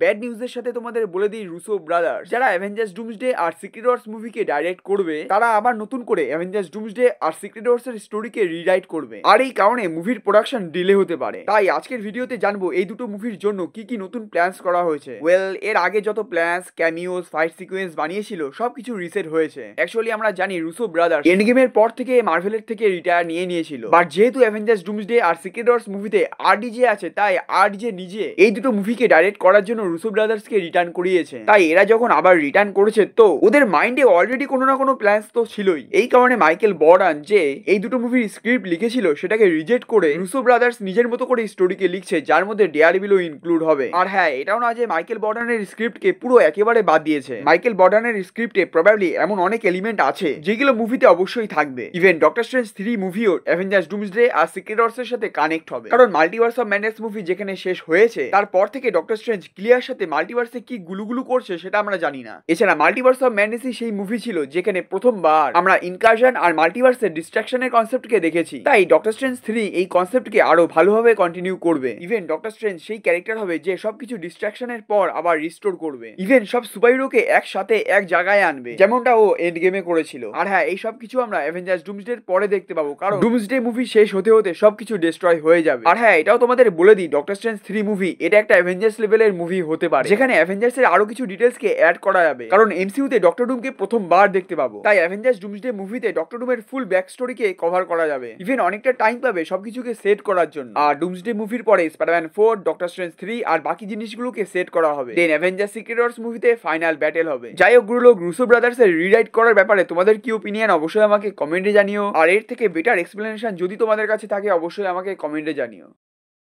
Bad নিউজের সাথে তোমাদের বলে দিই, রুসো ব্রাদার্স যারা অ্যাভেঞ্জার্স ডুমসডে আর সিক্রেট ওয়ার্স মুভিকে ডাইরেক্ট করবে, তারা আবার নতুন করে অ্যাভেঞ্জার্স ডুমসডে আর সিক্রেট ওয়ার্স এর স্টোরিকে রিরাইট করবে, আর এই কারণে মুভির প্রোডাকশন ডিলে হতে পারে। তাই আজকের ভিডিওতে জানবো এই দুটো মুভির জন্য কি কি নতুন প্ল্যানস করা হয়েছে। এর আগে যত প্ল্যানস, ক্যামিওস, ফাইট সিকোয়েন্স বানিয়েছিল সবকিছু রিসেট হয়েছে। অ্যাকচুয়ালি আমরা জানি রুসো ব্রাদার্স এন্ড গেমের পর থেকে মার্ভেলের থেকে রিটায়ার নিয়েছিল, বাট যেহেতু অ্যাভেঞ্জার্স ডুমসডে আর সিক্রেট ওয়ার্স মুভিতে আরডিজে আছে, তাই আরডিজে নিজে এই দুটো মুভিকে ডাইরেক্ট করার জন্য রুসো ব্রাদার্সকে রিটার্ন করিয়েছে। তাই এরা যখন আবার রিটার্ন করেছে, তো ওদের মাইন্ডে অলরেডি কোনো না কোনো প্ল্যানস তো ছিলই। এই কারণে মাইকেল বর্ডান যে এই দুটো মুভির স্ক্রিপ্ট লিখেছিল সেটাকে রিজেক্ট করে রুসো ব্রাদার্স নিজের মতো করে স্টোরিকে লিখছে, যার মধ্যে ডেয়ারডেভিলও ইনক্লুড হবে। আর হ্যাঁ, এটাও না যে মাইকেল বর্ডানের স্ক্রিপ্টকে পুরো একেবারে বাদ দিয়েছে। মাইকেল বর্ডানের স্ক্রিপ্টে প্রবাবলি এমন অনেক এলিমেন্ট আছে যেগুলো মুভিতে অবশ্যই থাকবে। ইভেন ডক্টর স্ট্রেঞ্জ 3 মুভিও অ্যাভেঞ্জার্স ডুমসডে আর সিক্রেট ওয়ার্স এর সাথে কানেক্ট হবে, কারণ মাল্টিভার্স অফ ম্যাডনেস মুভি যেখানে শেষ হয়েছে, তারপর থেকে ডক্টর স্ট্রেঞ্জ ক্লিয়ার সাথে মাল্টিভার্সে কি গুলুগুলু করছে সেটা আমরা জানি না। এছাড়া মাল্টিভার্স অফ ম্যাডনেসই সেই মুভি ছিল যেখানে প্রথমবার আমরা ইনকারশন আর মাল্টিভার্সের ডিস্ট্রাকশনের কনসেপ্টকে দেখেছি। তাই ডক্টর স্ট্রেঞ্জ 3 এই কনসেপ্টকে আরো ভালোভাবে কন্টিনিউ করবে। ইভেন ডক্টর স্ট্রেঞ্জ সেই ক্যারেক্টার হবে যে সবকিছু ডিস্ট্রাকশনের পর আবার রিস্টোর করবে। ইভেন সব সুপারহিরোকে একসাথে এক জায়গায় আনবে, যেমনটা ও এন্ড গেমে করেছিল। আর হ্যাঁ, এই সব কিছু আমরা অ্যাভেঞ্জার্স ডুমসডে এর পরে দেখতে পাবো, কারণ ডুমসডে মুভি শেষ হতে হতে সবকিছু ডিস্ট্রয় হয়ে যাবে। আর হ্যাঁ, এটাও তোমাদের বলে দিই, ডক্টর স্ট্রেঞ্জ 3 মুভি এটা একটা অ্যাভেঞ্জার্স লেভেলের মুভি হতে পারে, যেখানে অ্যাভেঞ্জার্স এর আরো কিছু ডিটেলস কে অ্যাড করা যাবে, কারণ এমসিইউতে ডক্টর ডুমকে প্রথমবার দেখতে পাবো। তাই অ্যাভেঞ্জার্স ডুমসডে মুভিতে ডক্টর ডুমের ফুল ব্যাক স্টোরিকে কভার করা যাবে। ইভেন অনেকটা টাইম পাবে সবকিছুকে সেট করার জন্য। আর ডুমসডে মুভির পরে স্পাইডারম্যান 4, ডক্টর স্ট্রেঞ্জ 3 আর বাকি জিনিসগুলোকে সেট করা হবে। দেন অ্যাভেঞ্জার্স সিক্রেট ওয়ার্স মুভিতে ফাইনাল ব্যাটেল হবে। যাই হোক গুলো, রুসো ব্রাদার্স এর রিরাইট করার ব্যাপারে তোমাদের কি ওপিনিয়ন অবশ্যই আমাকে কমেন্টে জানিও, আর এর থেকে বেটার এক্সপ্লেনেশন যদি তোমাদের কাছে থাকে অবশ্যই আমাকে কমেন্টে জানিও।